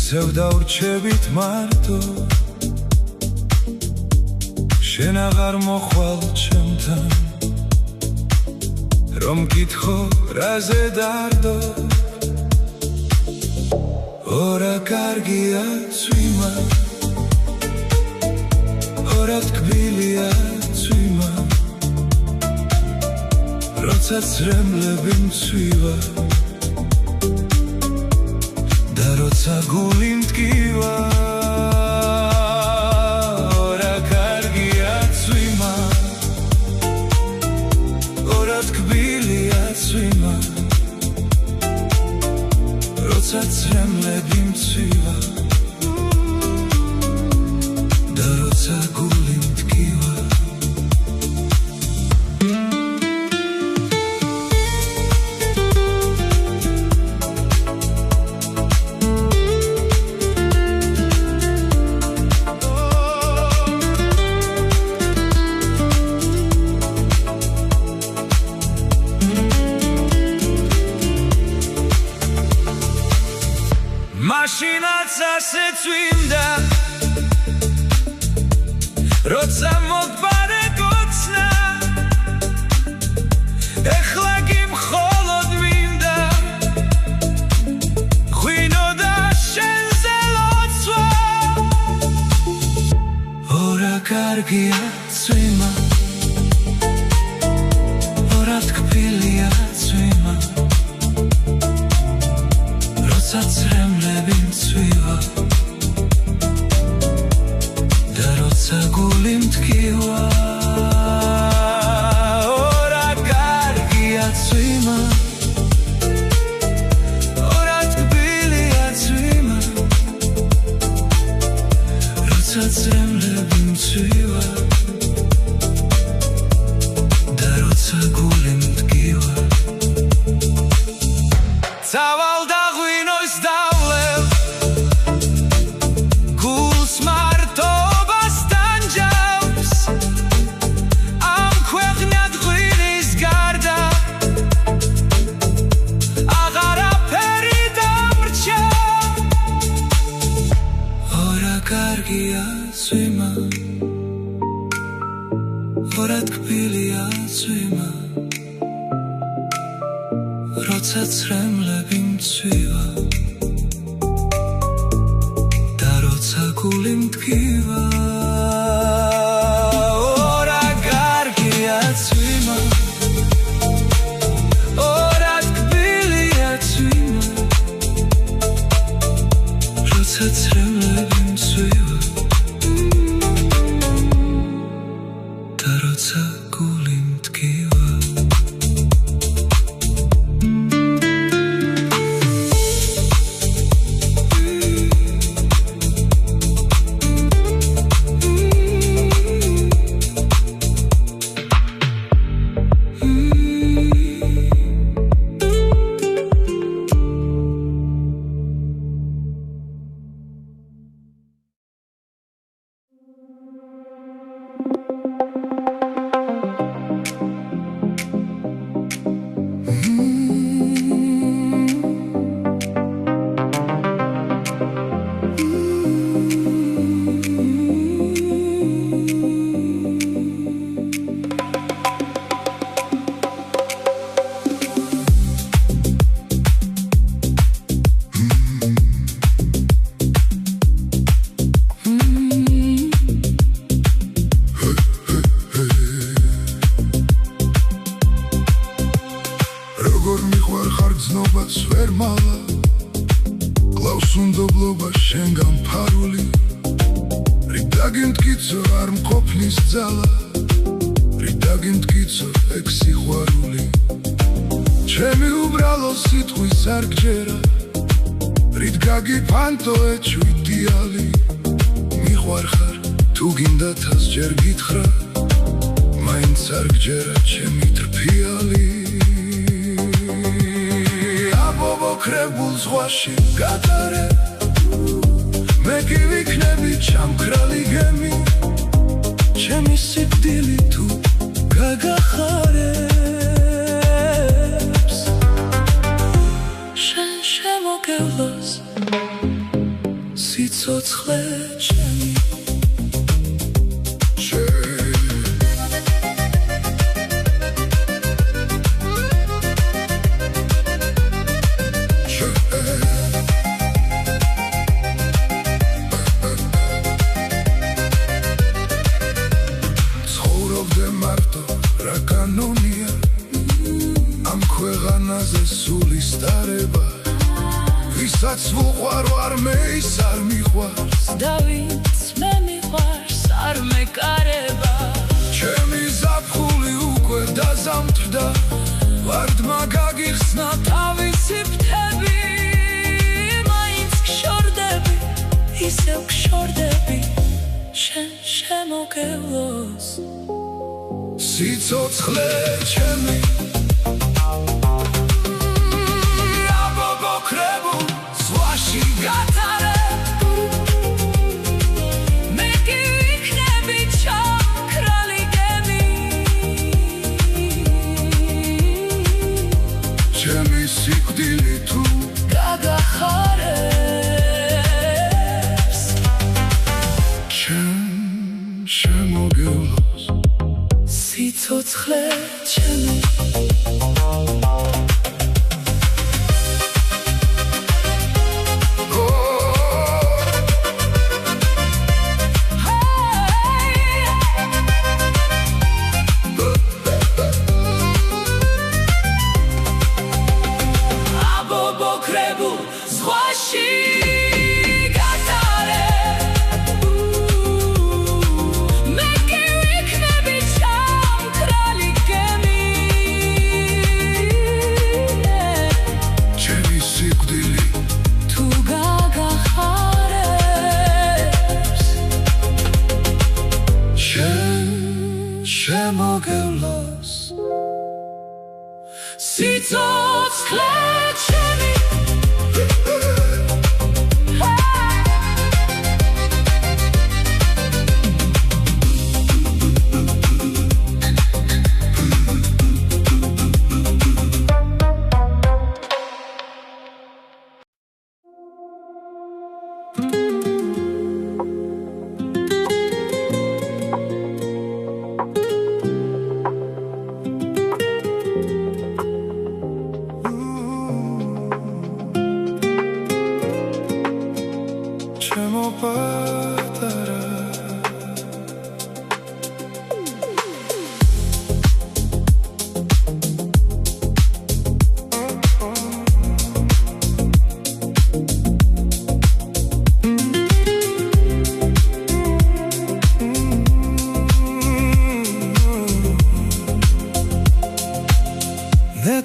ისევ დავრჩებით მარტო შენ აღარ მოხვალ ჩემთან რომ გითხო რაზე დარდო ორა კარგია წვიმა ორა თბილია წვიმა როცა ცრემლები მცვივა როცა გული მტკივა ორა კარგია წვიმა ორა თბილია წვიმა როცა ცრემლები მცვივა და როცა გული მტკივა მაშინაც ასე წვიმდა როცა მოგბარე გოცნა ეხლა კი მხოლოდ მინდა ღვინო და შენზე ლოცვა ორა კარგია წვიმა ორა თბილია წვიმა როცა ცრემლები მცვივა და როცა გული მტკივა ორა კარგია წვიმა ორა თბილია წვიმა როცა ცრემლები მცვივა და როცა გული მტკივა ცავალ და ღვინოს დავლევ გულს მარტობასთან ჯავს ამ ქვეყნად ღვინის გარდა აღარაფერი დამრჩა ორა კარგია წვიმა ორა თბილია წვიმა როცა ცრემლები მცვივა და როცა გული მტკივა ორა კარგია წვიმა ორა თბილია წვიმა როცა ცრემლები მცვივა და როცა გული მტკივა მაგაგი ფანტოე ჩვიდიალი მიყვარ ხარ თუ გინდა თას ჯერ გითხრა მაინც არ გჯერა ჩემი თრფიალი აბობო კრებულ ზღვაში გატარე მე კი ვიქნები ჩამქრალი გემი ჩემი სიკვდილი თუ გაგახარებს შენ შემოგევლოს სიცოცხლე ჩემი ვისაც ვუყვარ არ მე ის არ მიყვარს და ვინც მე მიყვარს არ მეკარება ჩემი ზაფხული უკვე დაზამთრდა ვარდ მაგაგიხსნა თავისი ფრთები მაინც გშორდები ისევ გშორდები შენ შემოგევლოს სიცოცხლე ჩემი გატარე მე კი ვიქნები ჩამქრალი გემი ჩემი სიკვდილი თუ გაგახარებს შენ შემოგევლოს სიცოცხლე ჩემი შემოგევლოს სიცოცხლე ჩემი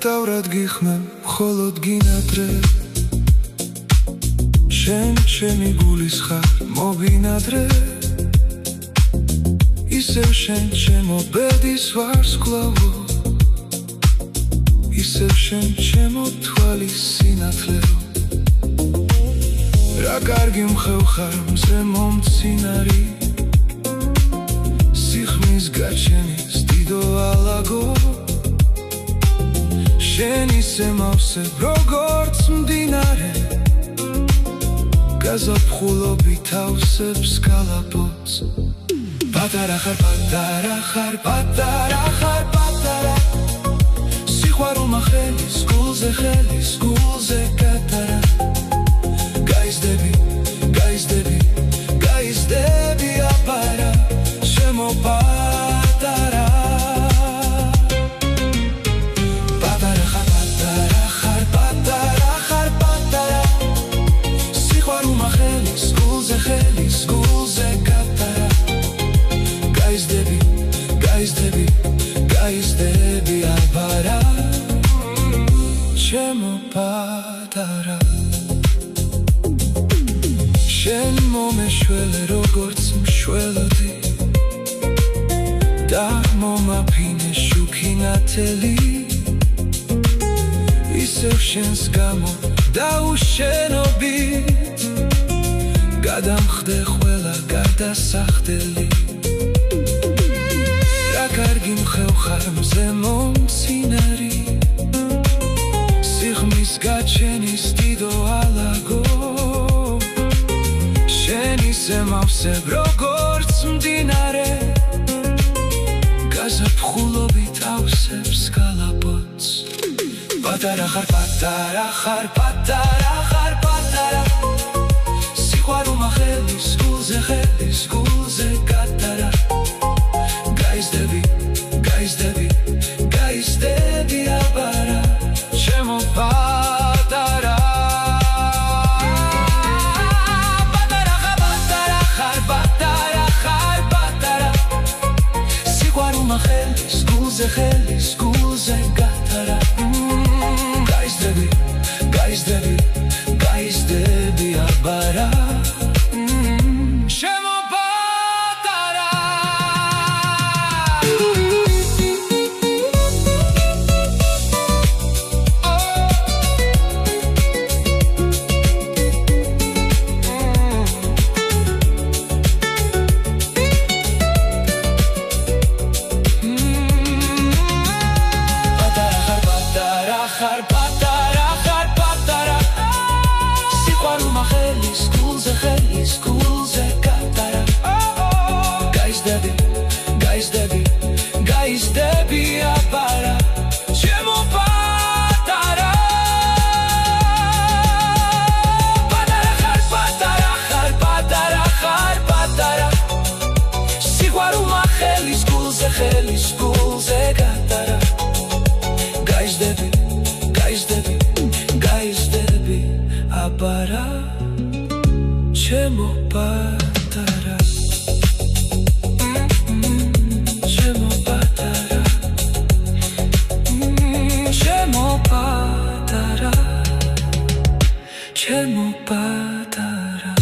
ნეტავრად გიხმებ მხოლოდ გინადრე შენ ჩემი გულის ხარ მობინადრე ისევ შენ ჩემო ბედის ვარსკვლავო ისევ შენ ჩემო თვალის სინათლეო რა კარგი მხევხარ მზე მომცინარი სიხმის გაჩენის დიდო ალაგო შენ ისე მავსებ როგორც მდინარე გაზაფხულობი თავსებს გალაპოts პატარა ხარ პატარა ხარ პატარა ხარ პატარა სიყვარულმა ხელის გულზე გატარა გაიზდები გაიზდები გაიზდები აბარა შემო პატარა ხელის გულზე გატარა გაიზდები გაიზდები აბარა ჩემო პატარა მომეშველე როგორც მშველოდი და მომაფინე შუქინათელი ისევ შენს გამო დაუშენობით გადამხდე ყველა გადასახდელი რა კარგი მხევხარ მზემო მცინარი სიღმის გაჩენის დიდო ალაგო შენი ზემავსებ როგორც მდინარე გაზაფხულობით ავსებს გალაპოც პატარა ხარ პატარა ხარ პატარა ხარ პატარა სიყვარული ხელის გულზე გატარა გაიზდები აბარა ჩემო პატარა პატარა ხარ პატარა ხარ პატარა სიყვარული ხელის გულზე გატარა გაიზდები აბარა ჩემო პატარა ხელის გულზე გატარა გაიზდები აბარა ჩემო პატარა პატარა ხარ პატარა სიყვარული ხელის გულზე გატარა გაიზდები აბარა ჩემო პატარა ჩემო პატარა ჩემო პატარა ჩემო პატარა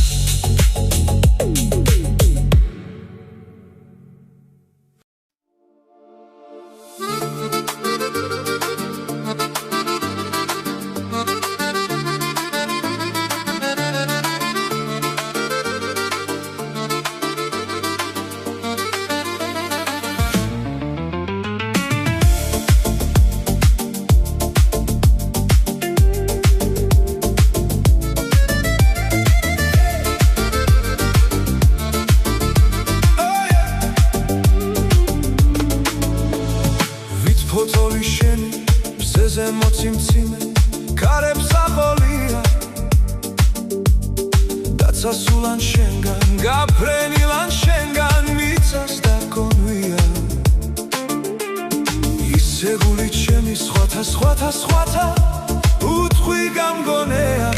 ფოთოლი შენი მზეზე მოციმციმე კარებს ახოლია დაცასულან შენგან გაფრენილან შენგან მიწას დაკონვია ისე გულით შენი სხვათა უთხრი გამგონეა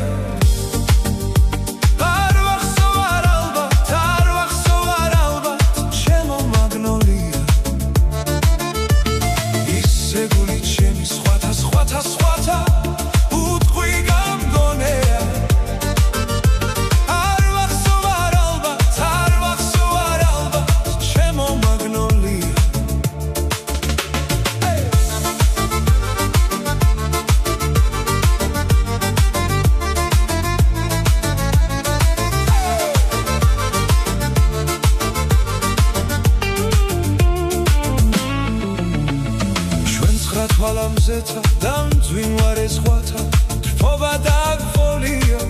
თვალამზეთა და მძვინვარე ზღვათა თრფობა დაგფოლია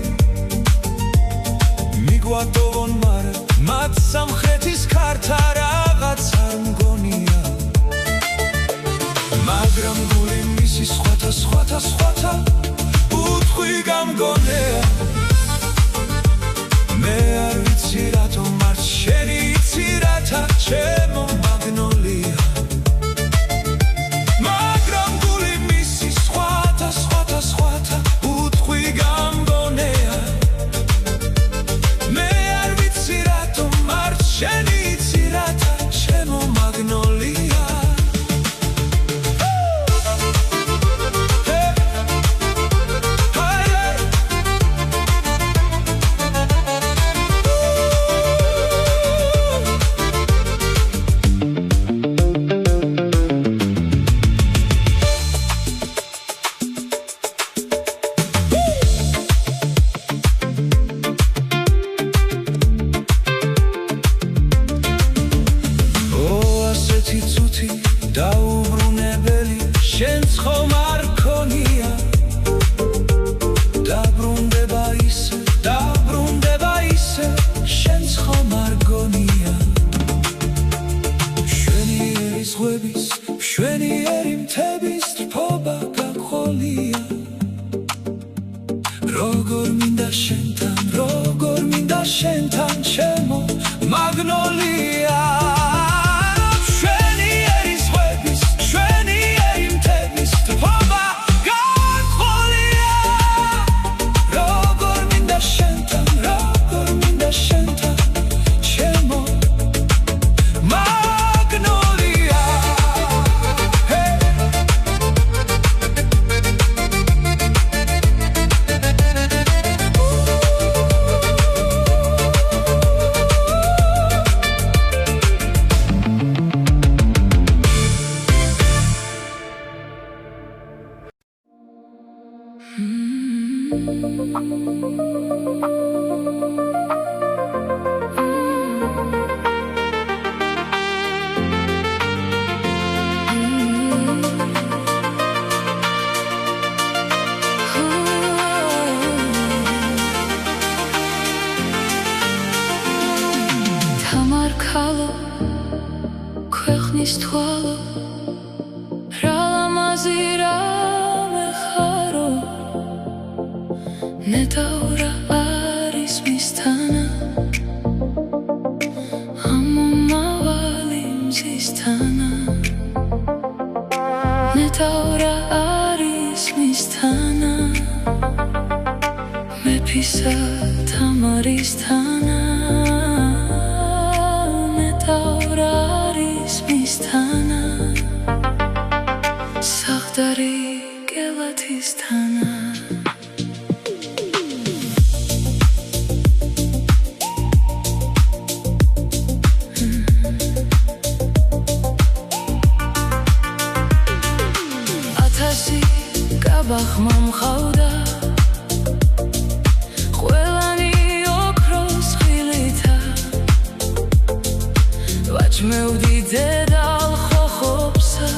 მიგვატოვონ მარე მათ სამხრეთის ქართა რაღაც არ მგონია მაგრამ გული მისი სხვათა უთხრი გამგონეა მე არ ვიცი რატომ არ შენი იცი რათა ჩემო მაგნოლია მინდა შენთან როგორ მინდა შენთან ჩემო მაგნოლია თამარქალო ქვეყნის თვალო რა ლამაზი რამე ხარო ნეტაურა არის მისთანა ამომავალი მზისთანა ნეტაურა არის მისთანა მეფისა თამარისთანა ნეტაურა არის მისთანა საღდარი კელათისთანა კაბახმა მხავდა ყველანი ოქროს ხილითა ვაჭმევდი დედალ ხოხობსა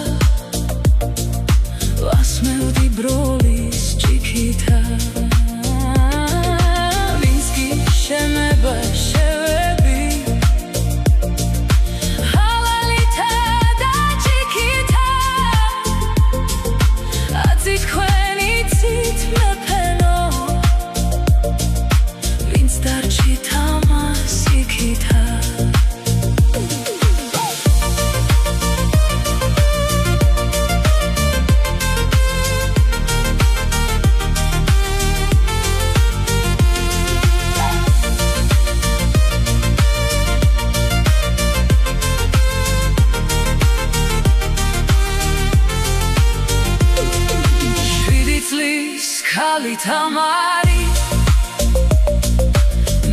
ვასმევდი ბროლის ჭიქითა ვინც კი შემება შევები ჰალალითა და ჭიქითა აცით ქალი თამარი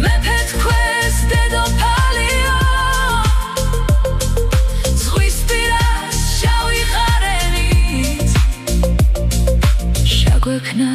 მეფე თქვენს დედოფალია ზღვის პირას შავი ყარენით შეგვექნა